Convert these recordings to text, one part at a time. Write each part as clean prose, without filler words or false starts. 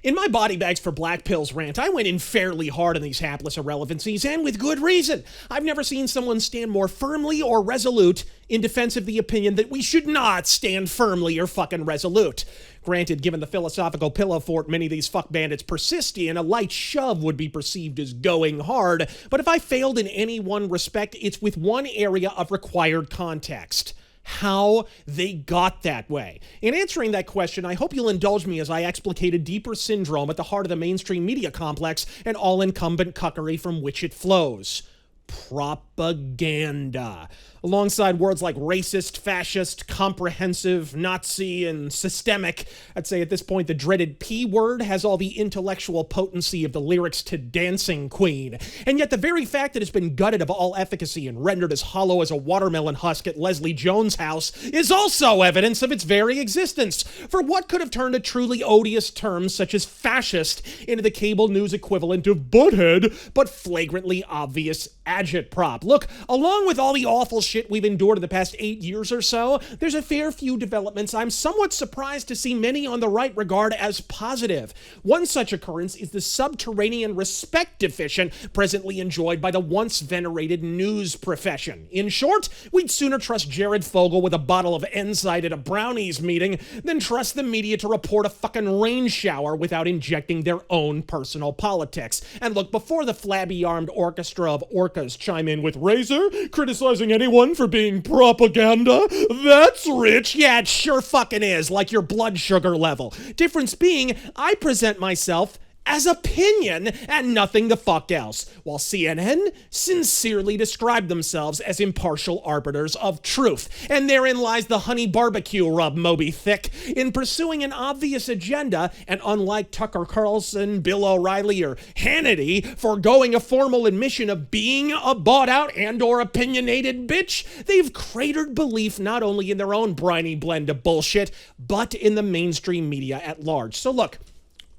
In my body bags for Blackpills rant, I went in fairly hard on these hapless irrelevancies, and with good reason. I've never seen someone stand more firmly or resolute in defense of the opinion that we should not stand firmly or fucking resolute. Granted, given the philosophical pillow fort many of these fuck bandits persist in, a light shove would be perceived as going hard, but if I failed in any one respect, it's with one area of required context: how they got that way. In answering that question, I hope you'll indulge me as I explicate a deeper syndrome at the heart of the mainstream media complex and all-incumbent cuckery from which it flows: propaganda. Alongside words like racist, fascist, comprehensive, Nazi, and systemic, I'd say at this point the dreaded P word has all the intellectual potency of the lyrics to Dancing Queen. And yet the very fact that it's been gutted of all efficacy and rendered as hollow as a watermelon husk at Leslie Jones' house is also evidence of its very existence. For what could have turned a truly odious term such as fascist into the cable news equivalent of butthead, but flagrantly obvious agitprop? Look, along with all the awful shit we've endured in the past 8 years or so, there's a fair few developments I'm somewhat surprised to see many on the right regard as positive. One such occurrence is the subterranean respect deficient presently enjoyed by the once venerated news profession. In short, we'd sooner trust Jared Fogle with a bottle of Enzyte at a brownies meeting than trust the media to report a fucking rain shower without injecting their own personal politics. And look, before the flabby-armed orchestra of orcas chime in with Razor criticizing anyone for being propaganda, that's rich. Yeah, it sure fucking is, like your blood sugar level. Difference being, I present myself as opinion and nothing the fuck else, while CNN sincerely describe themselves as impartial arbiters of truth. And therein lies the honey barbecue rub, Moby Thick. In pursuing an obvious agenda, and unlike Tucker Carlson, Bill O'Reilly, or Hannity, foregoing a formal admission of being a bought-out and or opinionated bitch, they've cratered belief not only in their own briny blend of bullshit, but in the mainstream media at large. So look,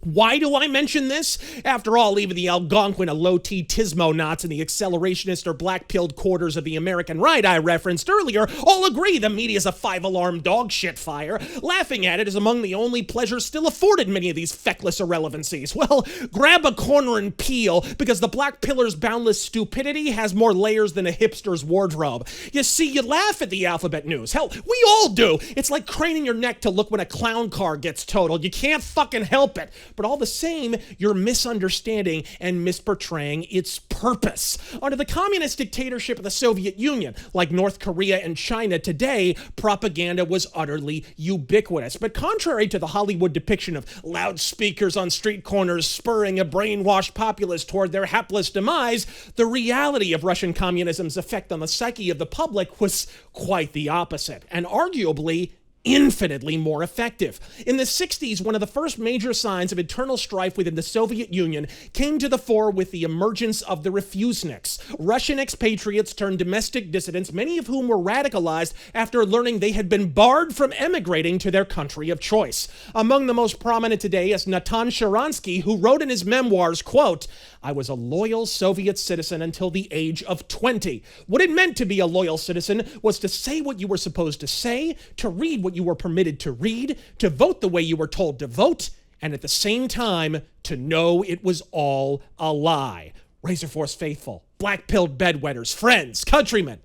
why do I mention this? After all, even the Algonquin, low-T Tismo-knots and the accelerationist or black-pilled quarters of the American right I referenced earlier all agree the media's a five-alarm dog shit fire. Laughing at it is among the only pleasures still afforded many of these feckless irrelevancies. Well, grab a corner and peel, because the black pillar's boundless stupidity has more layers than a hipster's wardrobe. You see, you laugh at the alphabet news. Hell, we all do. It's like craning your neck to look when a clown car gets totaled. You can't fucking help it. But all the same, you're misunderstanding and misportraying its purpose. Under the communist dictatorship of the Soviet Union, like North Korea and China today, propaganda was utterly ubiquitous. But contrary to the Hollywood depiction of loudspeakers on street corners spurring a brainwashed populace toward their hapless demise, the reality of Russian communism's effect on the psyche of the public was quite the opposite, and arguably infinitely more effective. In the 60s, one of the first major signs of internal strife within the Soviet Union came to the fore with the emergence of the refuseniks, Russian expatriates turned domestic dissidents, many of whom were radicalized after learning they had been barred from emigrating to their country of choice. Among the most prominent today is Natan Sharansky, who wrote in his memoirs, quote, "I was a loyal Soviet citizen until the age of 20. What it meant to be a loyal citizen was to say what you were supposed to say, to read what you were permitted to read, to vote the way you were told to vote, and at the same time, to know it was all a lie." Razor Force faithful, black-pilled bedwetters, friends, countrymen.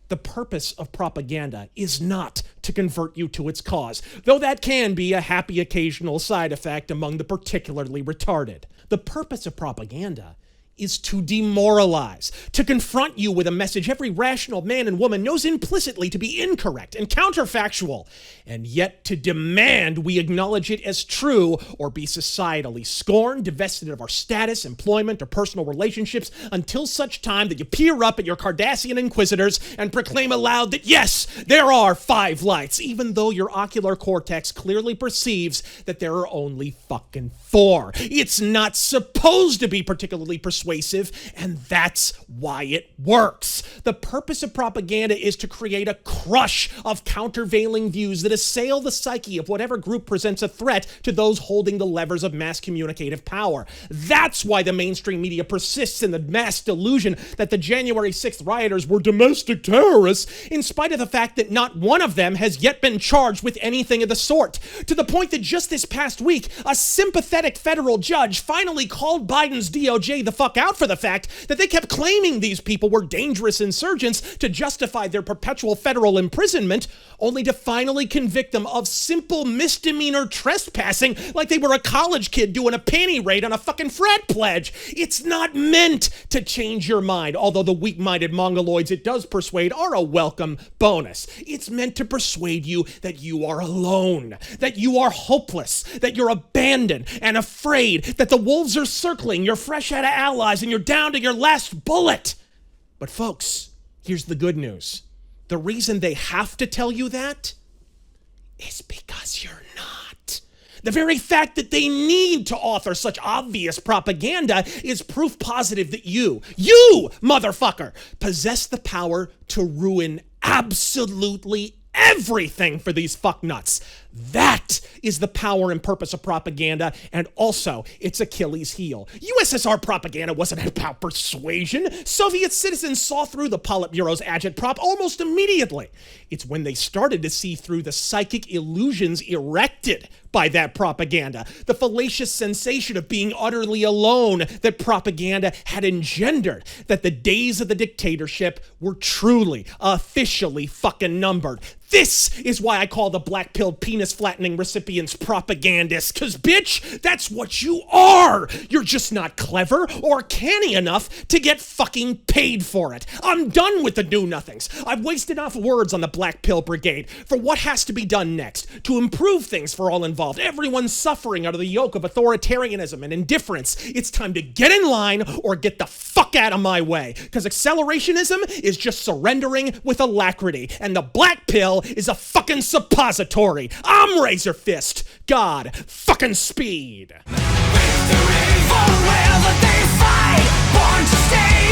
The purpose of propaganda is not to convert you to its cause, though that can be a happy occasional side effect among the particularly retarded. The purpose of propaganda is to demoralize, to confront you with a message every rational man and woman knows implicitly to be incorrect and counterfactual, and yet to demand we acknowledge it as true or be societally scorned, divested of our status, employment, or personal relationships until such time that you peer up at your Cardassian inquisitors and proclaim aloud that yes, there are 5 lights, even though your ocular cortex clearly perceives that there are only fucking 4. It's not supposed to be particularly persuasive persuasive, and that's why it works. The purpose of propaganda is to create a crush of countervailing views that assail the psyche of whatever group presents a threat to those holding the levers of mass communicative power. That's why the mainstream media persists in the mass delusion that the January 6th rioters were domestic terrorists, in spite of the fact that not one of them has yet been charged with anything of the sort. To the point that just this past week, a sympathetic federal judge finally called Biden's DOJ the fuck out for the fact that they kept claiming these people were dangerous insurgents to justify their perpetual federal imprisonment, only to finally convict them of simple misdemeanor trespassing like they were a college kid doing a panty raid on a fucking frat pledge. It's not meant to change your mind, although the weak-minded mongoloids it does persuade are a welcome bonus. It's meant to persuade you that you are alone, that you are hopeless, that you're abandoned and afraid, that the wolves are circling, you're fresh out of allies, and you're down to your last bullet. But folks, here's the good news. The reason they have to tell you that is because you're not. The very fact that they need to author such obvious propaganda is proof positive that you, motherfucker, possess the power to ruin absolutely everything for these fucknuts. That is the power and purpose of propaganda, and also its Achilles heel. USSR propaganda wasn't about persuasion. Soviet citizens saw through the Politburo's agitprop almost immediately. It's when they started to see through the psychic illusions erected by that propaganda, the fallacious sensation of being utterly alone that propaganda had engendered, that the days of the dictatorship were truly, officially fucking numbered. This is why I call the black-pilled penis-flattening recipients propagandists, because, bitch, that's what you are. You're just not clever or canny enough to get fucking paid for it. I'm done with the do-nothings. I've wasted enough words on the Black Pill Brigade for what has to be done next to improve things for all involved. Everyone's suffering under the yoke of authoritarianism and indifference. It's time to get in line or get the fuck out of my way, because accelerationism is just surrendering with alacrity, and the black pill is a fucking suppository. I'm Razor Fist. God fucking speed. Victory forever they fight, born to stay.